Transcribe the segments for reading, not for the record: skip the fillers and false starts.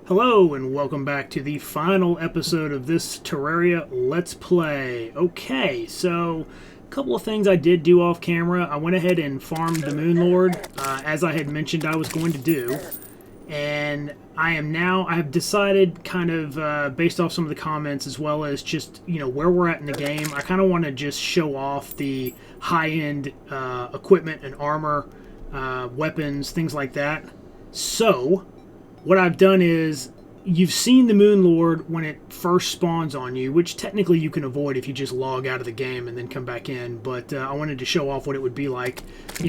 Hello and welcome back to the final episode of this Terraria Let's Play. Okay, so a couple of things I did do off camera. I went ahead and farmed the Moonlord, as I had mentioned I was going to do. And I have decided kind of, based off some of the comments as well as just, where we're at in the game, I kind of want to just show off the high-end equipment and armor, weapons, things like that. So what I've done is, you've seen the Moonlord when it first spawns on you, which technically you can avoid if you just log out of the game and then come back in, but I wanted to show off what it would be like,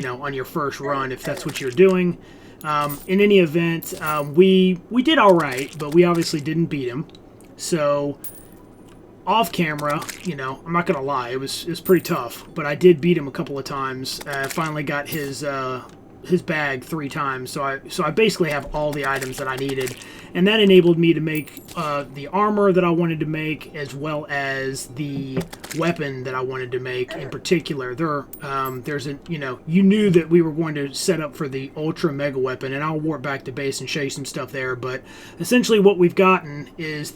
on your first run, if that's what you're doing. In any event, we did alright, but we obviously didn't beat him. So, off camera, I'm not going to lie, it was pretty tough, but I did beat him a couple of times. I finally got his bag 3 times, so I basically have all the items that I needed, and that enabled me to make the armor that I wanted to make, as well as the weapon that I wanted to make. In particular, there's a you knew that we were going to set up for the ultra mega weapon, and I'll warp back to base and show you some stuff there. But essentially, what we've gotten is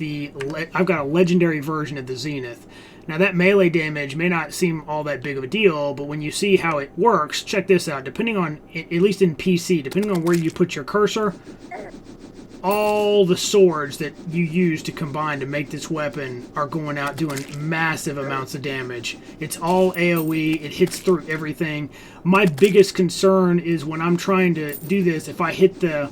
I've got a legendary version of the Zenith. Now that melee damage may not seem all that big of a deal, but when you see how it works, check this out. Depending on, at least in PC, depending on where you put your cursor, all the swords that you use to combine to make this weapon are going out doing massive amounts of damage. It's all AoE, it hits through everything. My biggest concern is when I'm trying to do this, if I hit the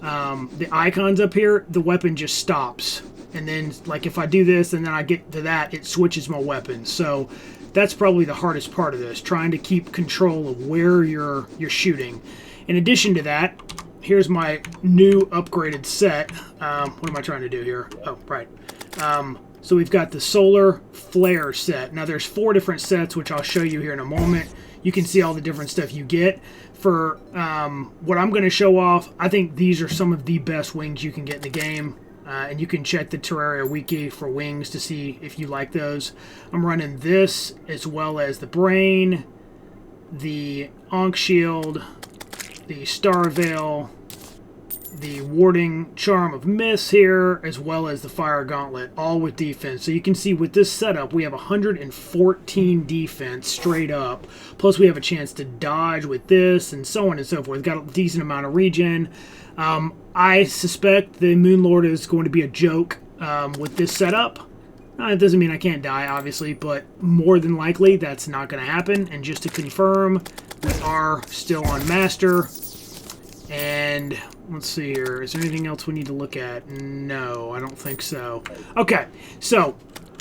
icons up here, the weapon just stops. And then, like, if I do this and then I get to that, it switches my weapon. So that's probably the hardest part of this, trying to keep control of where you're shooting. In addition to that, here's my new upgraded set. What am I trying to do here? Oh, right. So we've got the solar flare set. Now there's 4 different sets, which I'll show you here in a moment. You can see all the different stuff you get. For what I'm going to show off, I think these are some of the best wings you can get in the game. And you can check the Terraria wiki for wings to see if you like those. I'm running this as well as the Brain, the Ankh Shield, the Star Veil, the Warding Charm of Miss here, as well as the Fire Gauntlet, all with defense. So you can see with this setup, we have 114 defense straight up. Plus we have a chance to dodge with this and so on and so forth. Got a decent amount of regen. I suspect the Moonlord is going to be a joke with this setup. It doesn't mean I can't die, obviously, but more than likely that's not going to happen. And just to confirm, we are still on Master. And let's see here. Is there anything else we need to look at? No, I don't think so. Okay, so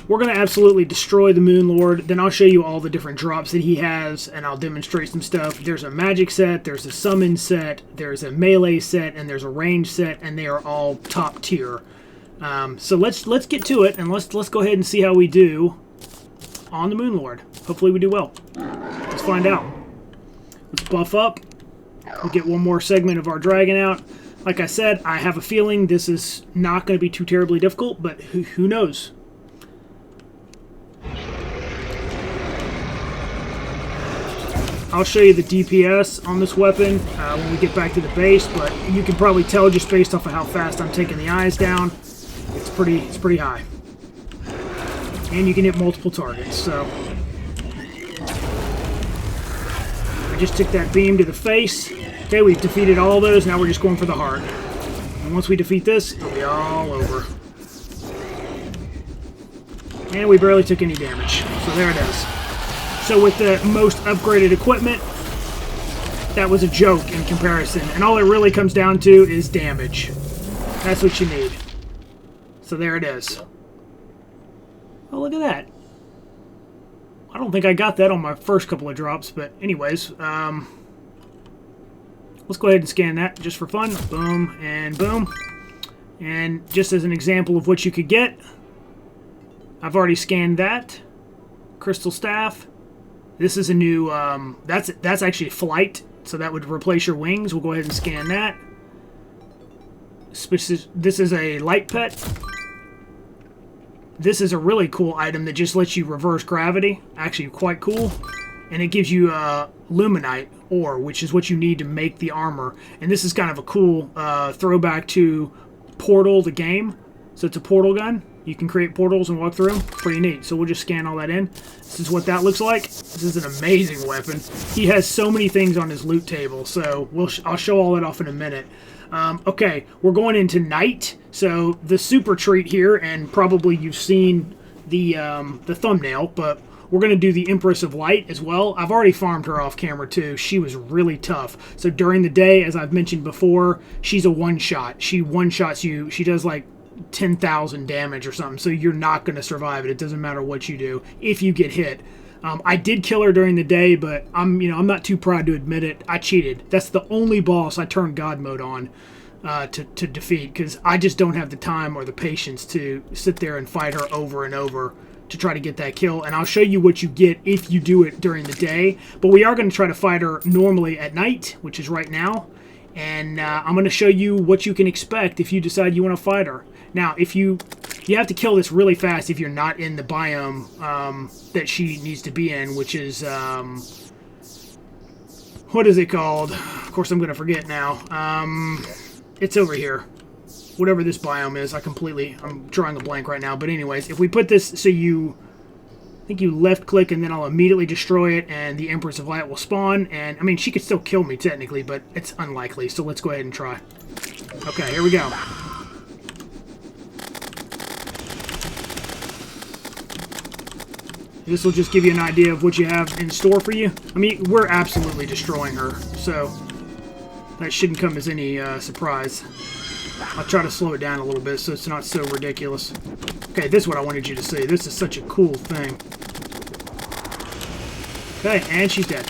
we're going to absolutely destroy the Moonlord. Then I'll show you all the different drops that he has, and I'll demonstrate some stuff. There's a magic set, there's a summon set, there's a melee set, and there's a range set, and they are all top tier. So let's get to it, and let's go ahead and see how we do on the Moonlord. Hopefully we do well. Let's find out. Let's buff up. We'll get one more segment of our dragon out. Like I said, I have a feeling this is not going to be too terribly difficult, but who knows? I'll show you the DPS on this weapon when we get back to the base, but you can probably tell just based off of how fast I'm taking the eyes down, it's pretty high. And you can hit multiple targets, so I just took that beam to the face. Okay, we've defeated all those, now we're just going for the heart. And once we defeat this, it'll be all over. And we barely took any damage, so there it is. So with the most upgraded equipment, that was a joke in comparison. And all it really comes down to is damage. That's what you need. So there it is. Oh, look at that. I don't think I got that on my first couple of drops, but anyways, let's go ahead and scan that just for fun. Boom and boom. And just as an example of what you could get, I've already scanned that. Crystal Staff. This is a new, that's actually flight, so that would replace your wings. We'll go ahead and scan that. This is a light pet. This is a really cool item that just lets you reverse gravity. Actually quite cool. And it gives you luminite ore, which is what you need to make the armor. And this is kind of a cool throwback to Portal the game. So it's a portal gun. You can create portals and walk through them. Pretty neat. So we'll just scan all that in. This is what that looks like. This is an amazing weapon. He has so many things on his loot table, so I'll show all that off in a minute. Okay, we're going into night. So the super treat here, and probably you've seen the thumbnail, but we're going to do the Empress of Light as well. I've already farmed her off camera too. She was really tough. So during the day, as I've mentioned before, she's a one-shot. She one-shots you. She does like 10,000 damage or something, so you're not going to survive it. It doesn't matter what you do if you get hit. I did kill her during the day, but I'm not too proud to admit it. I cheated. That's the only boss I turned God mode on to defeat, because I just don't have the time or the patience to sit there and fight her over and over to try to get that kill. And I'll show you what you get if you do it during the day, but we are going to try to fight her normally at night, which is right now. And I'm going to show you what you can expect if you decide you want to fight her. Now, if you have to kill this really fast if you're not in the biome that she needs to be in, which is, what is it called? Of course, I'm going to forget now. It's over here. Whatever this biome is, I'm drawing a blank right now. But anyways, if we put this, so I think you left click and then I'll immediately destroy it and the Empress of Light will spawn. And, I mean, she could still kill me technically, but it's unlikely. So let's go ahead and try. Okay, here we go. This will just give you an idea of what you have in store for you. I mean, we're absolutely destroying her, so that shouldn't come as any surprise. I'll try to slow it down a little bit so it's not so ridiculous. Okay, this is what I wanted you to see. This is such a cool thing. Okay, and she's dead.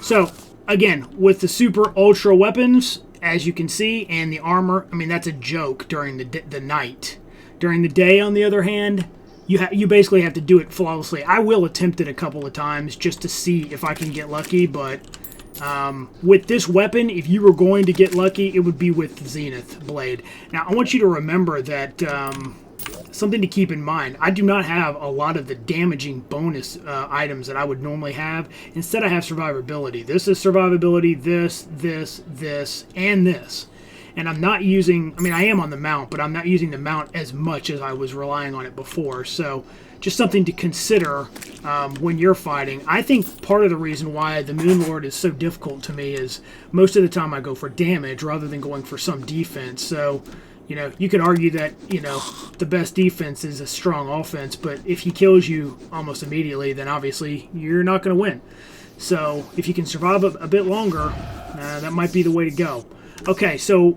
So, again, with the super ultra weapons, as you can see, and the armor, I mean, that's a joke during the night. During the day, on the other hand, you basically have to do it flawlessly. I will attempt it a couple of times just to see if I can get lucky, but with this weapon, if you were going to get lucky, it would be with Zenith Blade. Now, I want you to remember that something to keep in mind. I do not have a lot of the damaging bonus items that I would normally have. Instead, I have survivability. This is survivability, this, and this. And I'm not using, I mean, I am on the mount, but I'm not using the mount as much as I was relying on it before. So just something to consider when you're fighting. I think part of the reason why the Moonlord is so difficult to me is most of the time I go for damage rather than going for some defense. So, you could argue that, the best defense is a strong offense, but if he kills you almost immediately, then obviously you're not going to win. So if you can survive a bit longer, that might be the way to go. Okay, so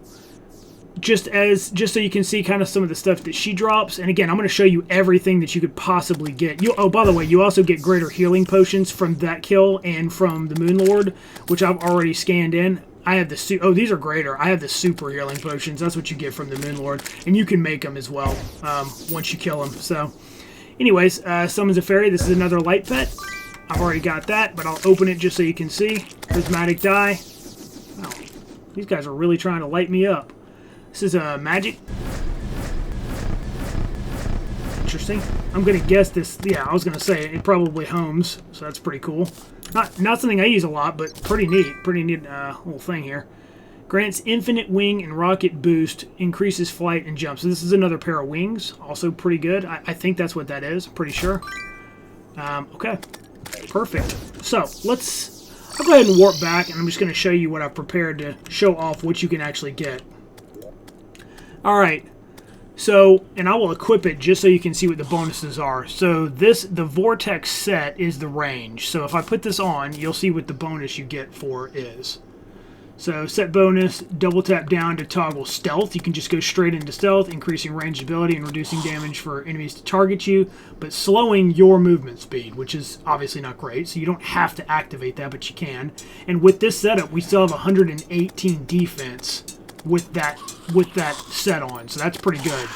just so you can see kind of some of the stuff that she drops, and again, I'm going to show you everything that you could possibly get. Oh, by the way, you also get greater healing potions from that kill and from the Moonlord, which I've already scanned in. I have the these are greater. I have the super healing potions. That's what you get from the Moonlord, and you can make them as well once you kill them. So, anyways, summons a fairy. This is another light pet. I've already got that, but I'll open it just so you can see. Prismatic die. Wow. These guys are really trying to light me up. This is a magic. Interesting. I'm going to guess this. Yeah, I was going to say it probably homes, so that's pretty cool. Not something I use a lot, but pretty neat. Pretty neat little thing here. Grants infinite wing and rocket boost. Increases flight and jump. So this is another pair of wings. Also pretty good. I think that's what that is. Pretty sure. Okay. Perfect. So I'll go ahead and warp back, and I'm just going to show you what I've prepared to show off what you can actually get. Alright, so, and I will equip it just so you can see what the bonuses are. So the Vortex set is the range. So if I put this on, you'll see what the bonus you get for is. So set bonus, double tap down to toggle stealth. You can just go straight into stealth, increasing range ability and reducing damage for enemies to target you, but slowing your movement speed, which is obviously not great. So you don't have to activate that, but you can. And with this setup, we still have 118 defense with that set on. So that's pretty good.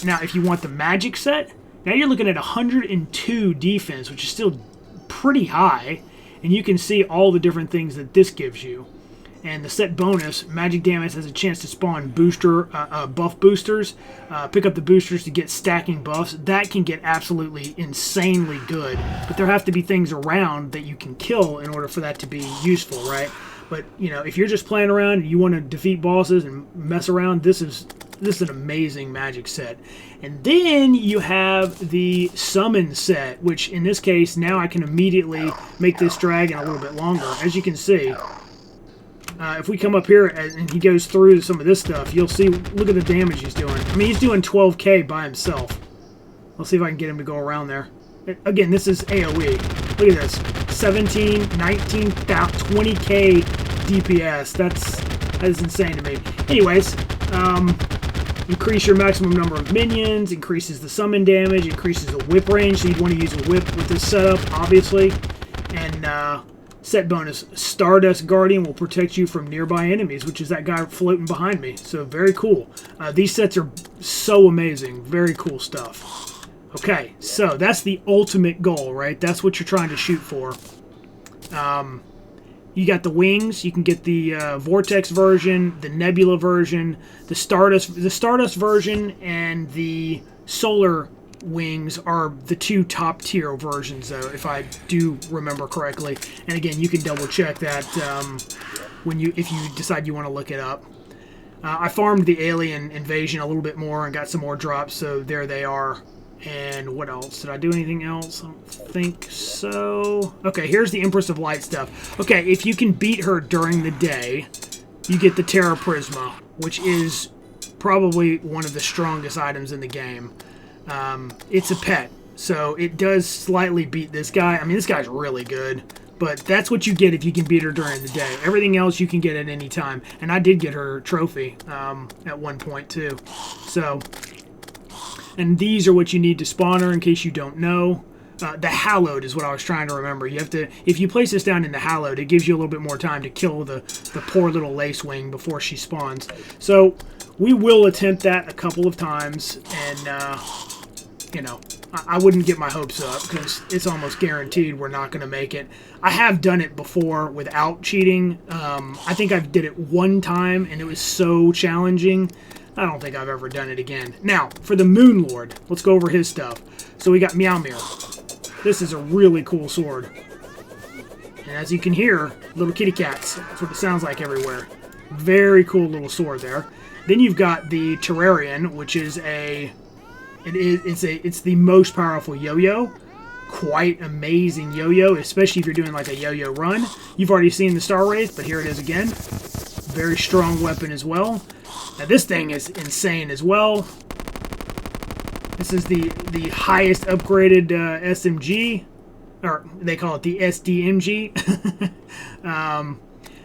Now, if you want the magic set, now you're looking at 102 defense, which is still pretty high. And you can see all the different things that this gives you. And the set bonus, magic damage has a chance to spawn buff boosters. Pick up the boosters to get stacking buffs. That can get absolutely insanely good. But there have to be things around that you can kill in order for that to be useful, right? But, you know, if you're just playing around and you want to defeat bosses and mess around, this is an amazing magic set. And then you have the summon set, which in this case, now I can immediately make this dragon a little bit longer. As you can see, if we come up here and he goes through some of this stuff, you'll see, look at the damage he's doing. I mean, he's doing 12k by himself. Let's see if I can get him to go around there. Again, this is AoE. Look at this. 17, 19, 20k DPS. That is insane to me. Anyways, increase your maximum number of minions, increases the summon damage, increases the whip range, so you'd want to use a whip with this setup, obviously. And set bonus, Stardust Guardian will protect you from nearby enemies, which is that guy floating behind me. So very cool. These sets are so amazing. Very cool stuff. Okay, so that's the ultimate goal, right? That's what you're trying to shoot for. You got the wings. You can get the Vortex version, the Nebula version, the Stardust version, and the Solar wings are the two top tier versions, though, if I do remember correctly. And again, you can double check that if you decide you want to look it up. I farmed the alien invasion a little bit more and got some more drops, so there they are. And what else? Did I do anything else? I don't think so. Okay, here's the Empress of Light stuff. Okay, if you can beat her during the day, you get the Terra Prisma, which is probably one of the strongest items in the game. It's a pet, so it does slightly beat this guy. I mean, this guy's really good, but that's what you get if you can beat her during the day. Everything else you can get at any time. And I did get her trophy at one point, too. So... And these are what you need to spawn her, in case you don't know. The Hallowed is what I was trying to remember. You have to, if you place this down in the Hallowed, it gives you a little bit more time to kill the poor little Lacewing before she spawns. So we will attempt that a couple of times, and you know, I wouldn't get my hopes up because it's almost guaranteed we're not going to make it. I have done it before without cheating. I think I did it one time, and it was so challenging. I don't think I've ever done it again. Now, for the Moonlord, let's go over his stuff. So we got Meowmere. This is a really cool sword. And as you can hear, little kitty cats. That's what it sounds like everywhere. Very cool little sword there. Then you've got the Terrarian, which is it's the most powerful yo-yo. Quite amazing yo-yo, especially if you're doing like a yo-yo run. You've already seen the Star Wraith, but here it is again. Very strong weapon as well. Now this thing is insane as well. This is the highest upgraded SMG, or they call it the SDMG.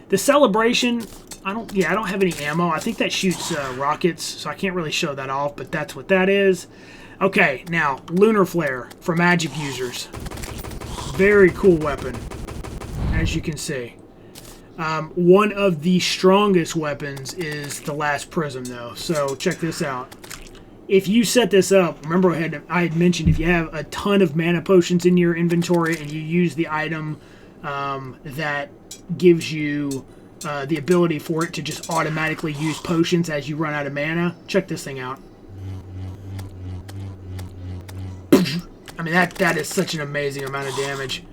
The Celebration, I don't have any ammo. I think that shoots rockets, so I can't really show that off, but that's what that is. Okay, now Lunar Flare for magic users. Very cool weapon, as you can see. One of the strongest weapons is the Last Prism, though. So check this out. If you set this up, remember I had mentioned if you have a ton of mana potions in your inventory and you use the item that gives you the ability for it to just automatically use potions as you run out of mana, check this thing out. I mean, that is such an amazing amount of damage.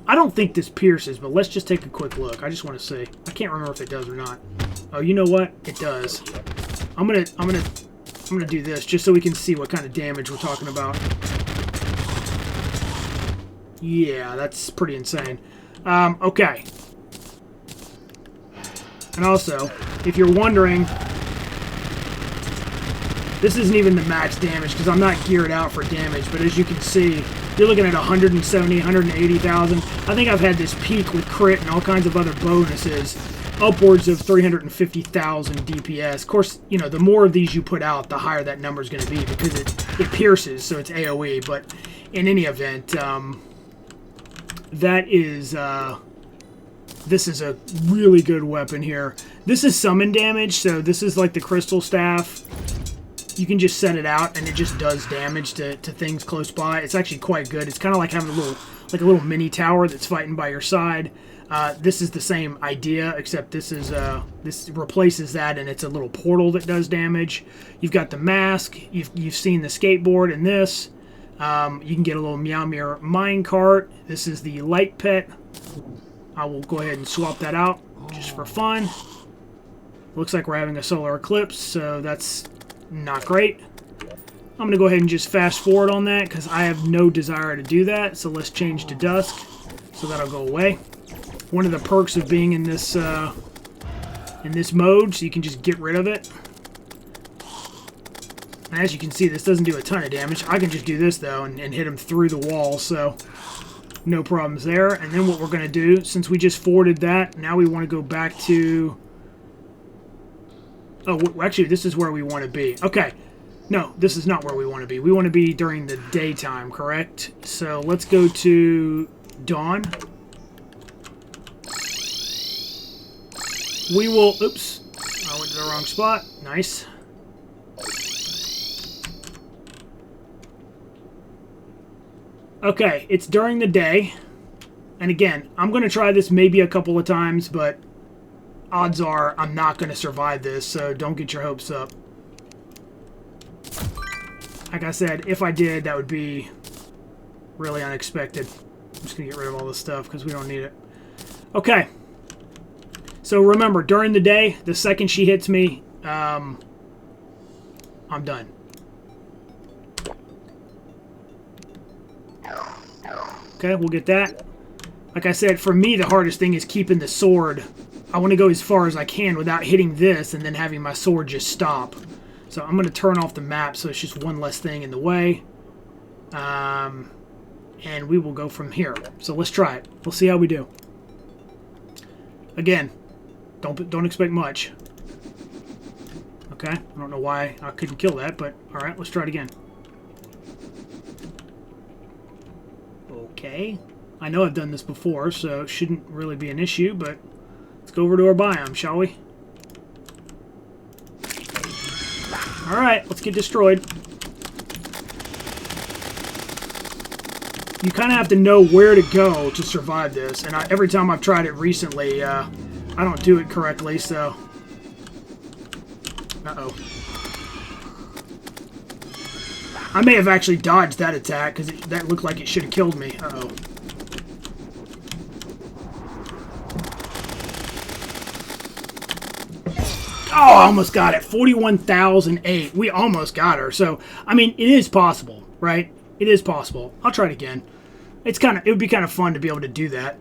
I don't think this pierces, but let's just take a quick look. I just want to see. I can't remember if it does or not. Oh, you know what? It does. I'm gonna do this just so we can see what kind of damage we're talking about. Yeah, that's pretty insane. Okay. And also, if you're wondering, this isn't even the max damage because I'm not geared out for damage, but as you can see, you're looking at 170, 180,000. I think I've had this peak with crit and all kinds of other bonuses, upwards of 350,000 DPS. Of course, you know, the more of these you put out, the higher that number is going to be because it pierces, so it's AoE. But in any event, that is this is a really good weapon here. This is summon damage, so this is like the Crystal Staff. You can just set it out, and it just does damage to things close by. It's actually quite good. It's kind of like having a little mini tower that's fighting by your side. This is the same idea, except this replaces that, and it's a little portal that does damage. You've got the mask. You've seen the skateboard in this. You can get a little Meowmere minecart. This is the light pet. I will go ahead and swap that out just for fun. Looks like we're having a solar eclipse, so that's not great. I'm going to go ahead and just fast forward on that because I have no desire to do that. So let's change to dusk, so that'll go away. One of the perks of being in this mode, so you can just get rid of it. And as you can see, this doesn't do a ton of damage. I can just do this though and hit him through the wall, so no problems there. And then what we're going to do, since we just forwarded that, now we want to go back to... Oh, actually, this is where we want to be. Okay. No, this is not where we want to be. We want to be during the daytime, correct? So let's go to dawn. We will... Oops. I went to the wrong spot. Nice. Okay, it's during the day. And again, I'm going to try this maybe a couple of times, but odds are I'm not going to survive this, so don't get your hopes up. Like I said, if I did, that would be really unexpected. I'm just going to get rid of all this stuff because we don't need it. Okay. So remember, during the day, the second she hits me, I'm done. Okay, we'll get that. Like I said, for me, the hardest thing is keeping the sword. I want to go as far as I can without hitting this and then having my sword just stop. So I'm going to turn off the map so it's just one less thing in the way. And we will go from here. So let's try it. We'll see how we do. Again, don't expect much. Okay, I don't know why I couldn't kill that, but alright, let's try it again. Okay. I know I've done this before, so it shouldn't really be an issue, but let's go over to our biome, shall we? Alright, let's get destroyed. You kind of have to know where to go to survive this, and every time I've tried it recently, I don't do it correctly, so... Uh-oh. I may have actually dodged that attack, because that looked like it should have killed me. Uh-oh. Oh, I almost got it. 41,008. We almost got her. So, I mean, it is possible, right? It is possible. I'll try it again. It would be kind of fun to be able to do that,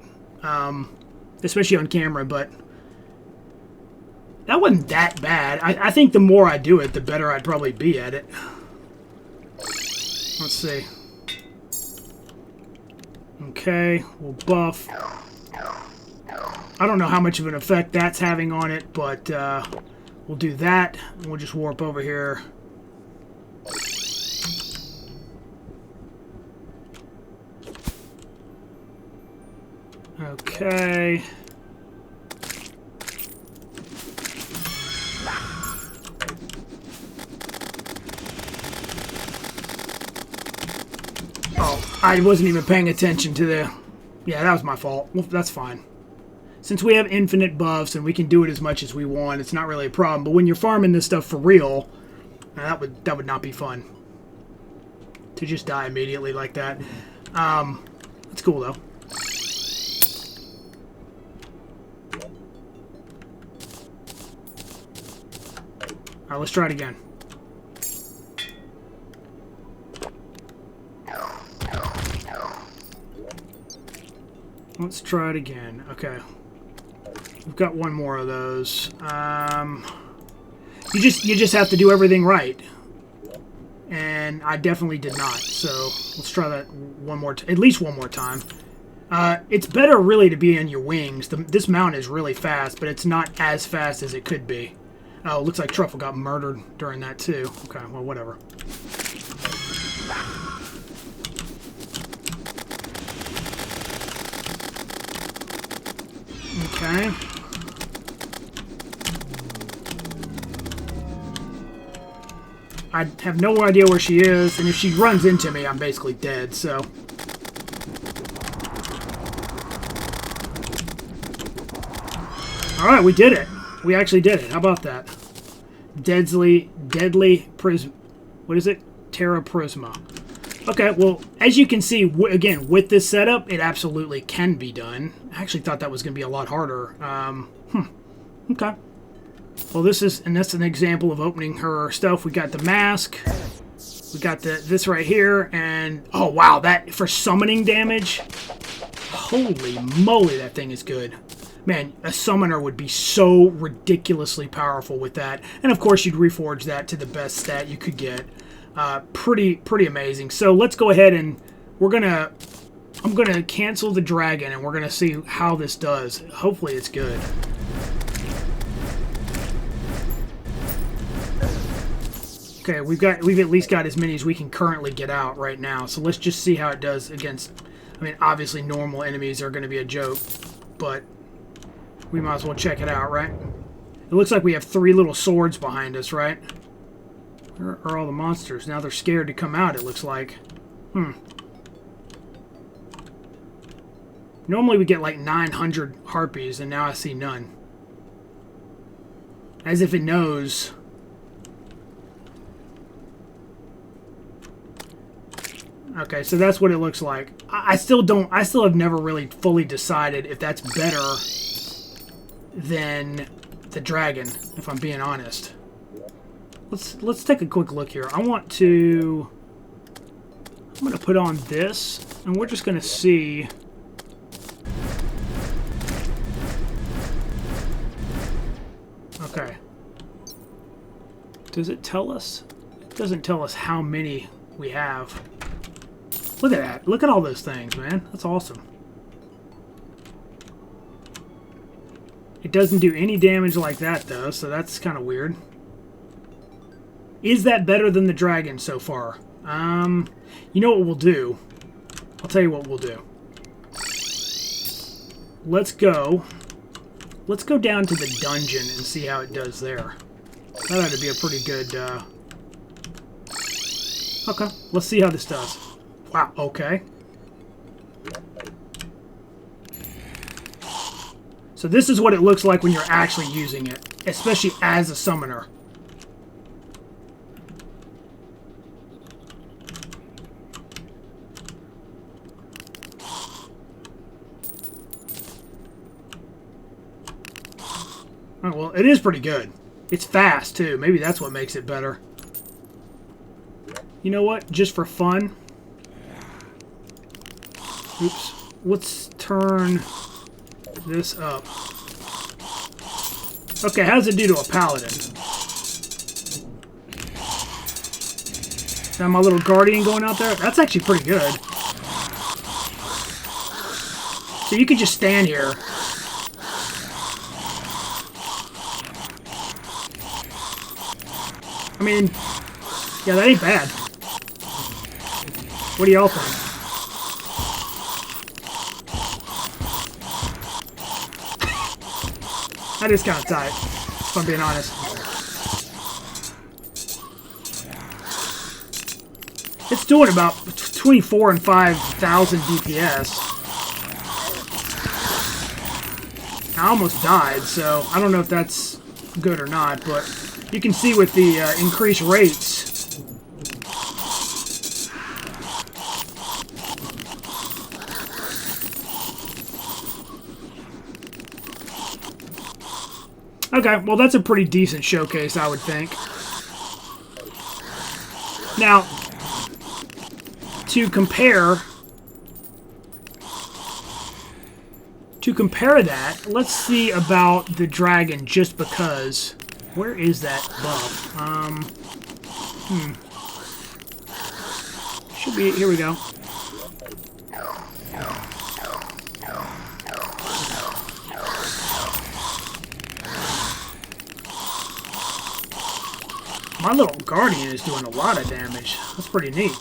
especially on camera, but that wasn't that bad. I think the more I do it, the better I'd probably be at it. Let's see. Okay, we'll buff. I don't know how much of an effect that's having on it, but we'll do that. And we'll just warp over here. Okay. Oh, I wasn't even paying attention to the... Yeah, that was my fault. Well, that's fine. Since we have infinite buffs and we can do it as much as we want, it's not really a problem. But when you're farming this stuff for real, that would not be fun. To just die immediately like that. That's cool, though. Alright, let's try it again. Let's try it again. Okay. We've got one more of those. You just have to do everything right. And I definitely did not. So let's try that at least one more time. It's better really to be on your wings. This mount is really fast, but it's not as fast as it could be. Oh, looks like Truffle got murdered during that too. Okay, well, whatever. Okay. I have no idea where she is, and if she runs into me, I'm basically dead, so... Alright, we did it. We actually did it. How about that? Deadly prism. What is it? Terra Prisma. Okay, well, as you can see, again, with this setup, it absolutely can be done. I actually thought that was going to be a lot harder. Okay. Well, that's an example of opening her stuff. We got the mask. We got this right here, and oh wow, that for summoning damage. Holy moly, that thing is good. Man, a summoner would be so ridiculously powerful with that. And of course, you'd reforge that to the best stat you could get. Pretty amazing. So let's go ahead and I'm gonna cancel the dragon, and we're gonna see how this does. Hopefully, it's good. Okay, we've at least got as many as we can currently get out right now. So let's just see how it does against. I mean, obviously normal enemies are going to be a joke, but we might as well check it out, right? It looks like we have 3 little swords behind us, right? Where are all the monsters? Now they're scared to come out, it looks like. Normally we get like 900 harpies, and now I see none. As if it knows. Okay, so that's what it looks like. I still have never really fully decided if that's better than the dragon, if I'm being honest. Let's take a quick look here. I'm going to put on this, and we're just going to see. Okay. Does it tell us? It doesn't tell us how many we have. Look at that. Look at all those things, man. That's awesome. It doesn't do any damage like that, though, so that's kind of weird. Is that better than the dragon so far? You know what we'll do? I'll tell you what we'll do. Let's go down to the dungeon and see how it does there. That ought to be a pretty good, Okay, let's see how this does. Wow, okay. So this is what it looks like when you're actually using it, especially as a summoner. Oh, well, it is pretty good. It's fast, too. Maybe that's what makes it better. You know what? Just for fun. Oops. Let's turn this up. Okay, how does it do to a paladin? Now my little guardian going out there? That's actually pretty good. So you can just stand here. I mean, yeah, that ain't bad. What do y'all think? That is kind of tight, if I'm being honest. It's doing about 24 and 5,000 DPS. I almost died, so I don't know if that's good or not, but you can see with the increased rates. Okay, well that's a pretty decent showcase, I would think. Now, to compare that, let's see about the dragon, just because. Where is that buff? Should be, here we go. My little guardian is doing a lot of damage. That's pretty neat.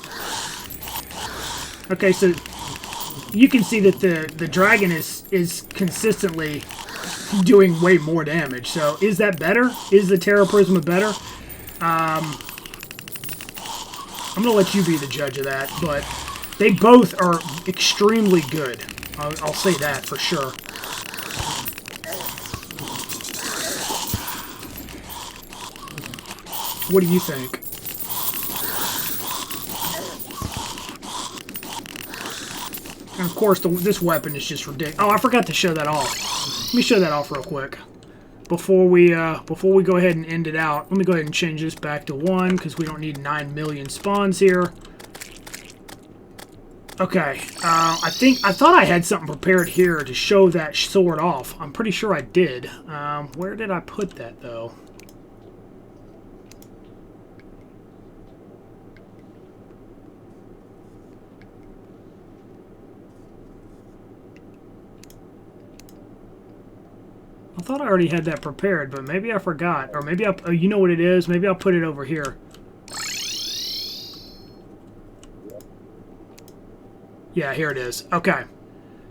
Okay, so you can see that the dragon is consistently doing way more damage. So is that better? Is the Terra Prisma better? I'm going to let you be the judge of that, but they both are extremely good. I'll say that for sure. What do you think? And of course, this weapon is just ridiculous. Oh, I forgot to show that off. Let me show that off real quick. Before we go ahead and end it out, let me go ahead and change this back to 1 because we don't need 9 million spawns here. Okay, I thought I had something prepared here to show that sword off. I'm pretty sure I did. Where did I put that though? I thought I already had that prepared, but maybe I forgot. Or maybe oh, you know what it is? Maybe I'll put it over here. Yeah, here it is. Okay.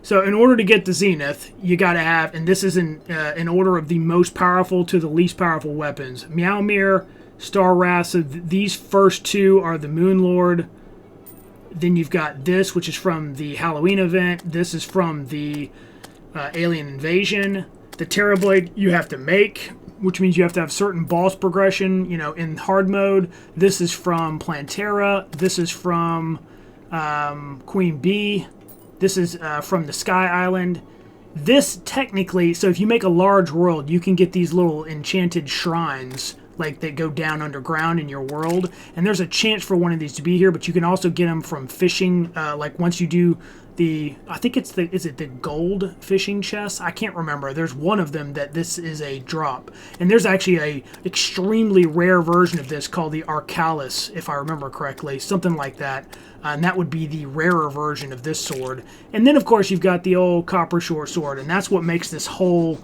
So in order to get the Zenith, you got to have, and this is in order of the most powerful to the least powerful weapons. Meowmere, Star Wrath. So these first two are the Moonlord. Then you've got this, which is from the Halloween event. This is from the Alien Invasion. The Terrorblade you have to make, which means you have to have certain boss progression, you know, in hard mode. This is from Plantera. This is from Queen Bee. This is from the Sky Island. This technically, so if you make a large world, you can get these little enchanted shrines, like that go down underground in your world. And there's a chance for one of these to be here, but you can also get them from fishing. Like once you do I think it's is it the gold fishing chest? I can't remember. There's one of them that this is a drop. And there's actually a extremely rare version of this called the Arcalis, if I remember correctly. Something like that. And that would be the rarer version of this sword. And then, of course, you've got the old copper short sword. And that's what makes this whole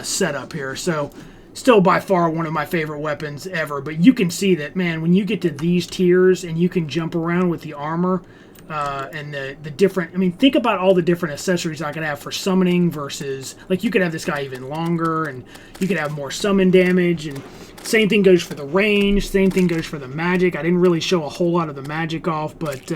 setup here. So, still by far one of my favorite weapons ever. But you can see that, man, when you get to these tiers and you can jump around with the armor... and the different, I mean, think about all the different accessories I could have for summoning versus, like, you could have this guy even longer, and you could have more summon damage, and same thing goes for the range, same thing goes for the magic. I didn't really show a whole lot of the magic off, but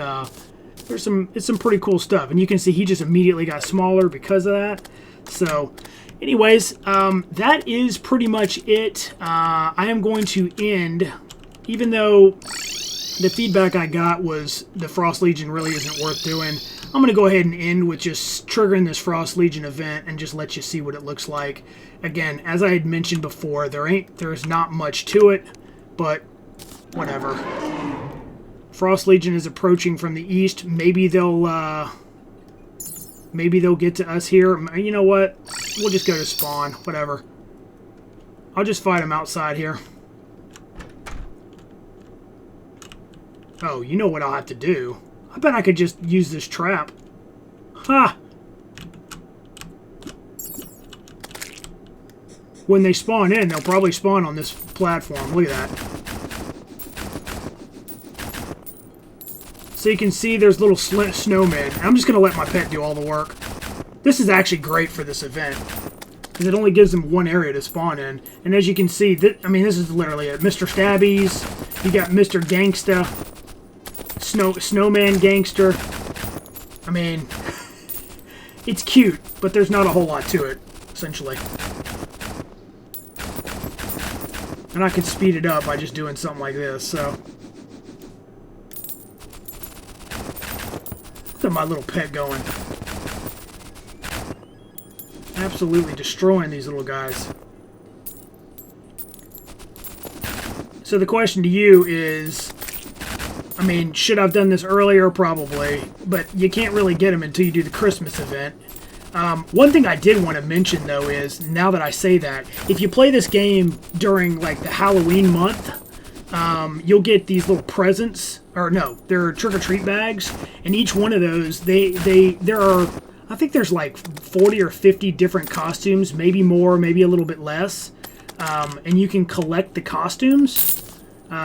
it's some pretty cool stuff, and you can see he just immediately got smaller because of that. So, anyways, that is pretty much it. I am going to end, even though... the feedback I got was the Frost Legion really isn't worth doing. I'm going to go ahead and end with just triggering this Frost Legion event and just let you see what it looks like. Again, as I had mentioned before, there's not much to it, but whatever. Frost Legion is approaching from the east. Maybe they'll get to us here. You know what? We'll just go to spawn. Whatever. I'll just fight them outside here. Oh, you know what I'll have to do? I bet I could just use this trap. Ha! When they spawn in, they'll probably spawn on this platform. Look at that. So you can see there's little snowmen. I'm just going to let my pet do all the work. This is actually great for this event, because it only gives them one area to spawn in. And as you can see, I mean, this is literally it. Mr. Stabbies. You got Mr. Gangsta. Snowman Gangster. I mean, it's cute, but there's not a whole lot to it, essentially. And I could speed it up by just doing something like this, so. Look at my little pet going. Absolutely destroying these little guys. So the question to you is, I mean, should I have done this earlier? Probably. But you can't really get them until you do the Christmas event. One thing I did want to mention, though, is, now that I say that, if you play this game during, like, the Halloween month, you'll get these little presents. Or, no, they're trick-or-treat bags. And each one of those, there are, I think there's, like, 40 or 50 different costumes. Maybe more, maybe a little bit less. And you can collect the costumes.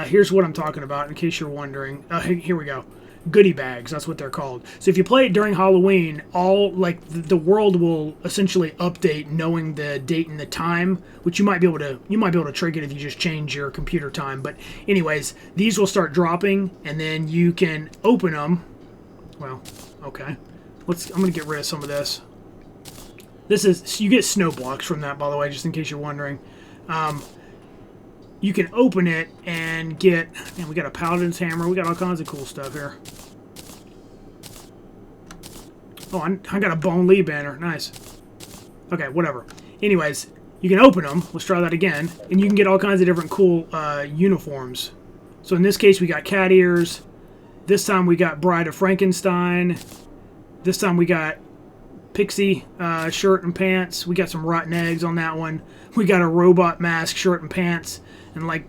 Here's what I'm talking about, in case you're wondering. Here we go. Goodie bags, that's what they're called. So if you play it during Halloween, the world will essentially update knowing the date and the time, which you might be able to trigger it if you just change your computer time. But anyways, these will start dropping, and then you can open them. Well, okay. I'm gonna get rid of some of this. You get snow blocks from that, by the way, just in case you're wondering. You can open it and get... Man, we got a Paladin's Hammer. We got all kinds of cool stuff here. Oh, I got a Bone Lee banner. Nice. Okay, whatever. Anyways, you can open them. Let's try that again. And you can get all kinds of different cool uniforms. So in this case, we got cat ears. This time we got Bride of Frankenstein. This time we got Pixie shirt and pants. We got some rotten eggs on that one. We got a robot mask, shirt and pants. And like,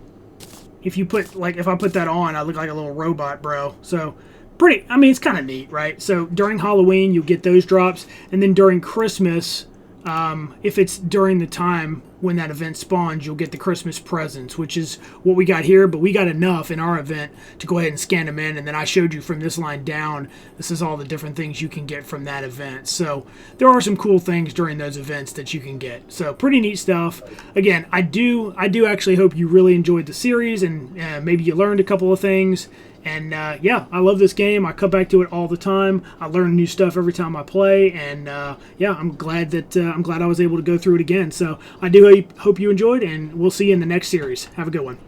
if I put that on, I look like a little robot, bro. So pretty, I mean, it's kind of neat, right? So during Halloween, you'll get those drops. And then during Christmas, if it's during the time when that event spawns, you'll get the Christmas presents, which is what we got here. But we got enough in our event to go ahead and scan them in. And then I showed you from this line down, this is all the different things you can get from that event. So there are some cool things during those events that you can get. So pretty neat stuff. Again, I do actually hope you really enjoyed the series and maybe you learned a couple of things. And yeah, I love this game. I come back to it all the time. I learn new stuff every time I play, and yeah, I'm glad I was able to go through it again. So I do hope you enjoyed, and we'll see you in the next series. Have a good one.